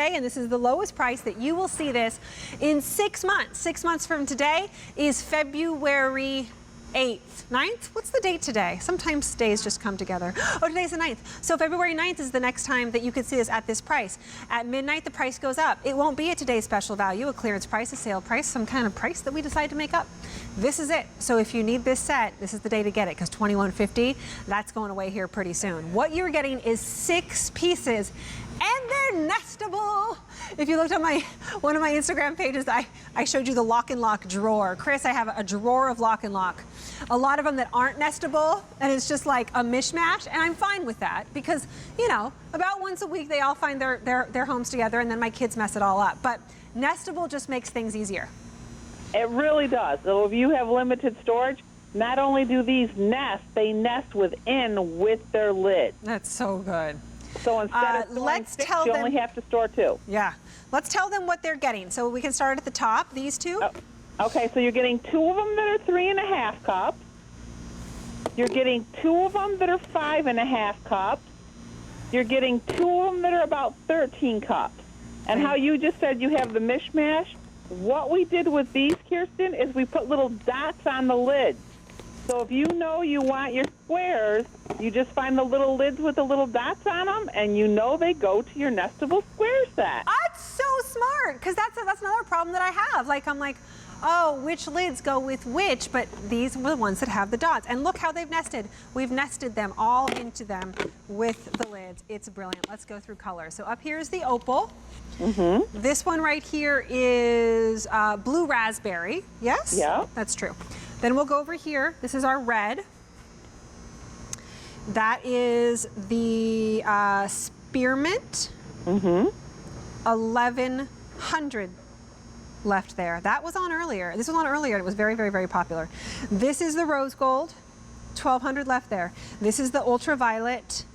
today, and this is the lowest price that you will see this in 6 months. 6 months from today is February 8th, 9th? What's the date today? Sometimes days just come together. Oh, today's the 9th. So February 9th is the next time that you could see this at this price. At midnight, the price goes up. It won't be at today's special value, a clearance price, a sale price, some kind of price that we decide to make up. This is it. So if you need this set, this is the day to get it, because $21.50, that's going away here pretty soon. What you're getting is 6 pieces, and they're nestable. If you looked on one of my Instagram pages, I showed you the LocknLock drawer. Chris, I have a drawer of LocknLock. A lot of them that aren't nestable, and it's just like a mishmash, and I'm fine with that because, you know, about once a week they all find their homes together, and then my kids mess it all up. But nestable just makes things easier. It really does. So if you have limited storage, not only do these nest, they nest within with their lid. That's so good. So instead of storing 6, you only have to store 2. Yeah. Let's tell them what they're getting. So we can start at the top, these two. Oh, okay, so you're getting 2 of them that are 3.5 cups. You're getting 2 of them that are 5.5 cups. You're getting 2 of them that are about 13 cups. And how you just said you have the mishmash, what we did with these, Kirsten, is we put little dots on the lids. So if you know you want your squares, you just find the little lids with the little dots on them, and you know they go to your nestable square set. That's so smart, because that's another problem that I have. Like, I'm like, oh, which lids go with which? But these were the ones that have the dots. And look how they've nested. We've nested them all into them with the lids. It's brilliant. Let's go through colors. So up here is the opal. Mm-hmm. This one right here is blue raspberry. Yes? Yeah. That's true. Then we'll go over here. This is our red. That is the spearmint. Mm-hmm. 1,100 left there. That was on earlier. This was on earlier. It was very, very, very popular. This is the rose gold. 1,200 left there. This is the ultraviolet.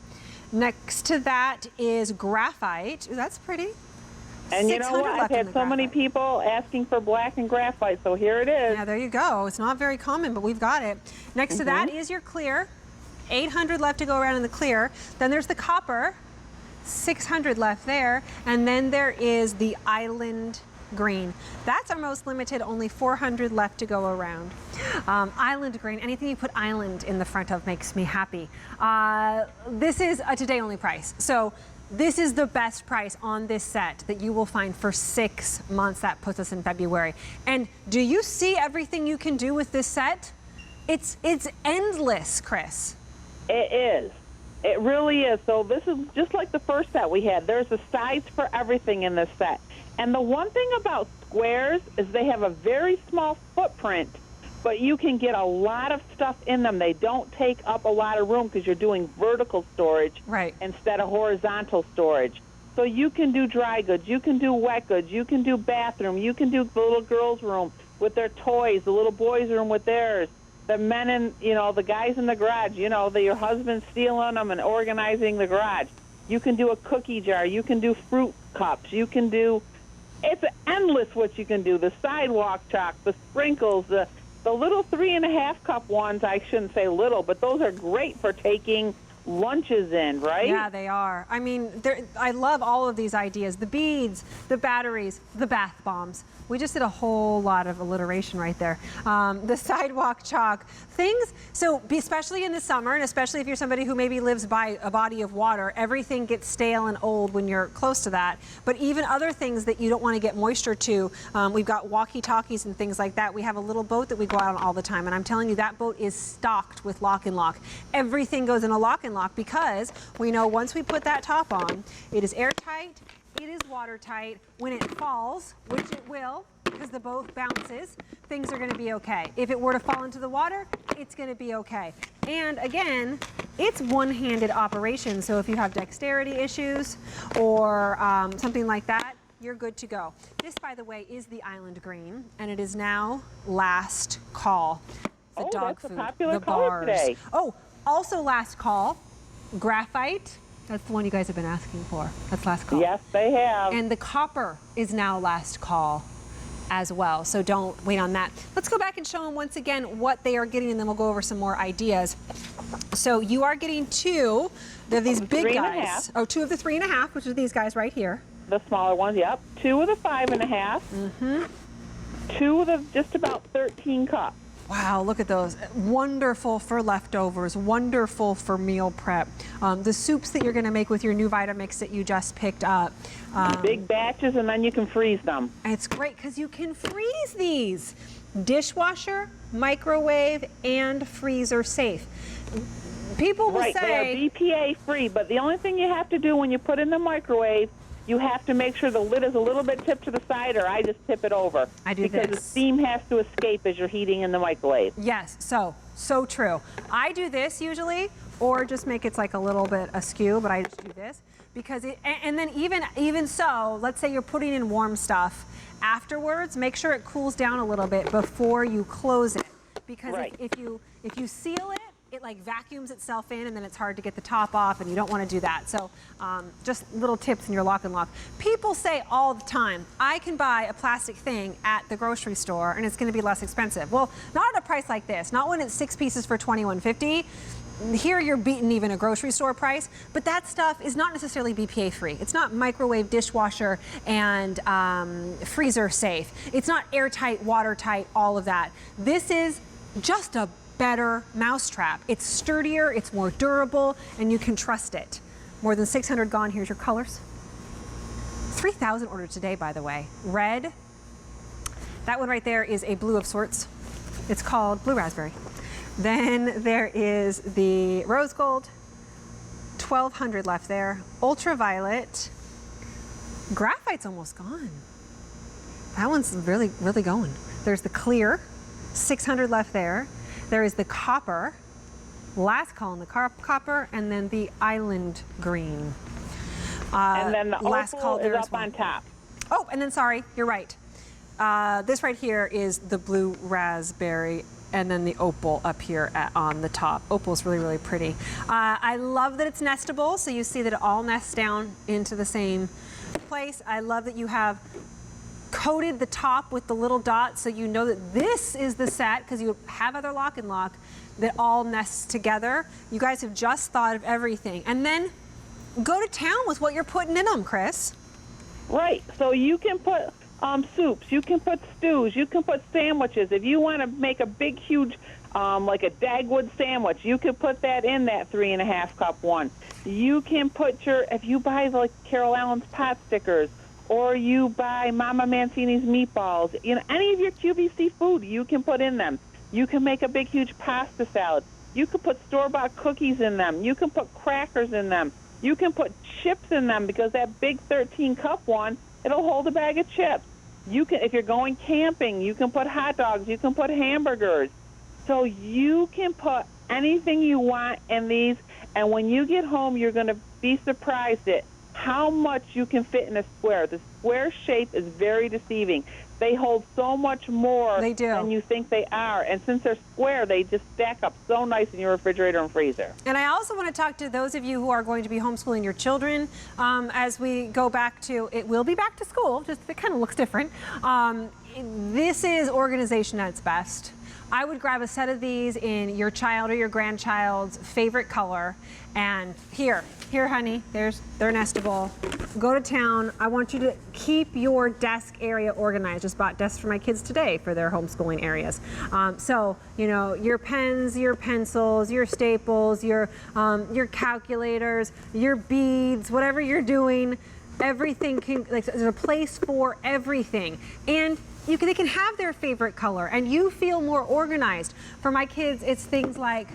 Next to that is graphite. Ooh, that's pretty. And you know what? I've had so many people asking for black and graphite, so here it is. Yeah, there you go. It's not very common, but we've got it. Next to that is your clear. 800 left to go around in the clear. Then there's the copper. 600 left there. And then there is the island green. That's our most limited, only 400 left to go around. Island green, anything you put island in the front of makes me happy. This is a today only price. So this is the best price on this set that you will find for 6 months. That puts us in February. And do you see everything you can do with this set? It's endless, Chris. It is. It really is. So this is just like the first set we had. There's a size for everything in this set. And the one thing about squares is they have a very small footprint, but you can get a lot of stuff in them. They don't take up a lot of room because you're doing vertical storage instead of horizontal storage. So you can do dry goods, you can do wet goods, you can do bathroom, you can do the little girls' room with their toys, the little boys' room with theirs, the men and, you know, the guys in the garage, you know, your husband's stealing them and organizing the garage. You can do a cookie jar, you can do fruit cups, you can do, it's endless what you can do. The sidewalk chalk, the sprinkles, the little 3.5 cup ones, I shouldn't say little, but those are great for taking lunches in, right? Yeah, they are. I mean, I love all of these ideas. The beads, the batteries, the bath bombs. We just did a whole lot of alliteration right there. The sidewalk chalk, things. So especially in the summer, and especially if you're somebody who maybe lives by a body of water, everything gets stale and old when you're close to that. But even other things that you don't want to get moisture to, we've got walkie-talkies and things like that. We have a little boat that we go out on all the time, and I'm telling you, that boat is stocked with LocknLock. Everything goes in a LocknLock because we know once we put that top on, it is airtight, it is watertight. When it falls, which it will, because the boat bounces, things are going to be okay. If it were to fall into the water, it's going to be okay. And again, it's one-handed operation, so if you have dexterity issues or something like that, you're good to go. This, by the way, is the island green, and it is now last call. The dog that's food, a popular the color bars. today. Oh, also last call, graphite. That's the one you guys have been asking for. That's last call. Yes, they have. And the copper is now last call as well, so don't wait on that. Let's go back and show them once again what they are getting, and then we'll go over some more ideas. So you are getting 2 of these big guys. Oh, 2 of the 3.5, which are these guys right here. the smaller ones, yep. 2 of the 5.5. Mm-hmm. 2 of the just about 13 cups. Wow, look at those. Wonderful for leftovers, wonderful for meal prep. The soups that you're gonna make with your new Vitamix that you just picked up. Big batches, and then you can freeze them. It's great because you can freeze these. Dishwasher, microwave, and freezer safe. People will Right, say... they are BPA free, but the only thing you have to do when you put in the microwave, you have to make sure the lid is a little bit tipped to the side, or I just tip it over. I do because this. the steam has to escape as you're heating in the microwave. Yes, so true. I do this usually, or just make it like a little bit askew, but I just do this. Because and then even so, let's say you're putting in warm stuff, afterwards, make sure it cools down a little bit before you close it. Because Right. if you seal it, it like vacuums itself in, and then it's hard to get the top off, and you don't want to do that. So just little tips in your lock and lock. People say all the time, I can buy a plastic thing at the grocery store and it's going to be less expensive. Well, not at a price like this. Not when it's 6 pieces for $21.50. Here you're beating even a grocery store price, but that stuff is not necessarily BPA free. It's not microwave, dishwasher, and freezer safe. It's not airtight, watertight, all of that. This is just a better mousetrap. It's sturdier, it's more durable, and you can trust it. More than 600 gone. Here's your colors. 3,000 ordered today, by the way. Red. That one right there is a blue of sorts. It's called blue raspberry. Then there is the rose gold. 1,200 left there. Ultraviolet. Graphite's almost gone. That one's really, really going. There's the clear. 600 left there. There is the copper, last call in the copper, and then the island green. And then the last opal call is there up as well. on top. Oh, and then sorry, you're right. This right here is the blue raspberry, and then the opal up here on the top. Opal's really, really pretty. I love that it's nestable, so you see that it all nests down into the same place. I love that you have coated the top with the little dots so you know that this is the set, because you have other lock and lock that all nests together. You guys have just thought of everything. And then go to town with what you're putting in them, Chris. Right, so you can put soups, you can put stews, you can put sandwiches. If you want to make a big, huge, like a Dagwood sandwich, you can put that in that 3.5 cup one. You can put if you buy like Carol Allen's pot stickers, or you buy Mama Mancini's meatballs, you know, any of your QVC food, you can put in them. You can make a big, huge pasta salad. You can put store-bought cookies in them. You can put crackers in them. You can put chips in them, because that big 13-cup one, it'll hold a bag of chips. You can, if you're going camping, you can put hot dogs. You can put hamburgers. So you can put anything you want in these, and when you get home, you're going to be surprised at how much you can fit in a square. The square shape is very deceiving. They hold so much more than you think they are. And since they're square, they just stack up so nice in your refrigerator and freezer. And I also want to talk to those of you who are going to be homeschooling your children as we go back to, it will be back to school, just it kind of looks different. This is organization at its best. I would grab a set of these in your child or your grandchild's favorite color. And here, honey, they're nestable. Go to town. I want you to keep your desk area organized. Just bought desks for my kids today for their homeschooling areas. So, you know, your pens, your pencils, your staples, your calculators, your beads, whatever you're doing, everything can, like, there's a place for everything. And they can have their favorite color, and you feel more organized. For my kids, it's things like,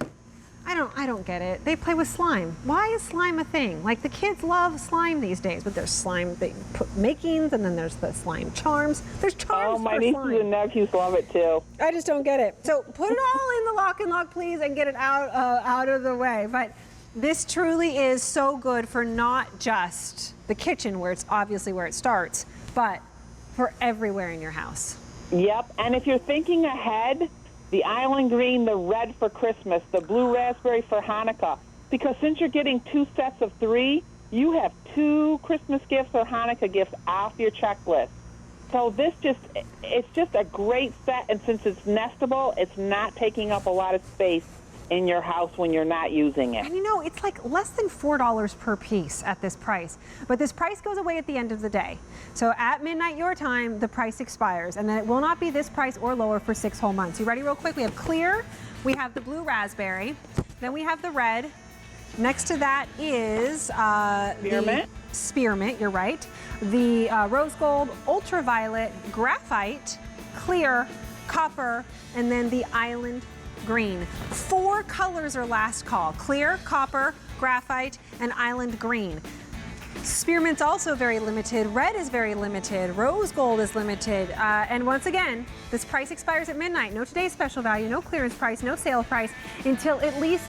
I don't get it. They play with slime. Why is slime a thing? Like, the kids love slime these days, but there's slime they put makings, and then there's the slime charms. There's charms for slime. Oh, my nieces and nephews love it too. I just don't get it. So put it all in the lock and lock, please, and get it out of the way. But this truly is so good for not just the kitchen, where it's obviously where it starts, but for everywhere in your house. Yep, and if you're thinking ahead, the island green, the red for Christmas, the blue raspberry for Hanukkah, because since you're getting 2 sets of 3, you have 2 Christmas gifts or Hanukkah gifts off your checklist. So it's just a great set, and since it's nestable, it's not taking up a lot of space in your house when you're not using it. And you know, it's like less than $4 per piece at this price. But this price goes away at the end of the day. So at midnight your time, the price expires. And then it will not be this price or lower for 6 whole months. You ready real quick? We have clear, we have the blue raspberry, then we have the red. Next to that is Spearmint. the spearmint, you're right. The rose gold, ultraviolet, graphite, clear, copper, and then the island green. 4 colors are last call: clear, copper, graphite, and island green. Spearmint's also very limited. Red is very limited. Rose gold is limited. And once again, this price expires at midnight. No today's special value, no clearance price, no sale price until at least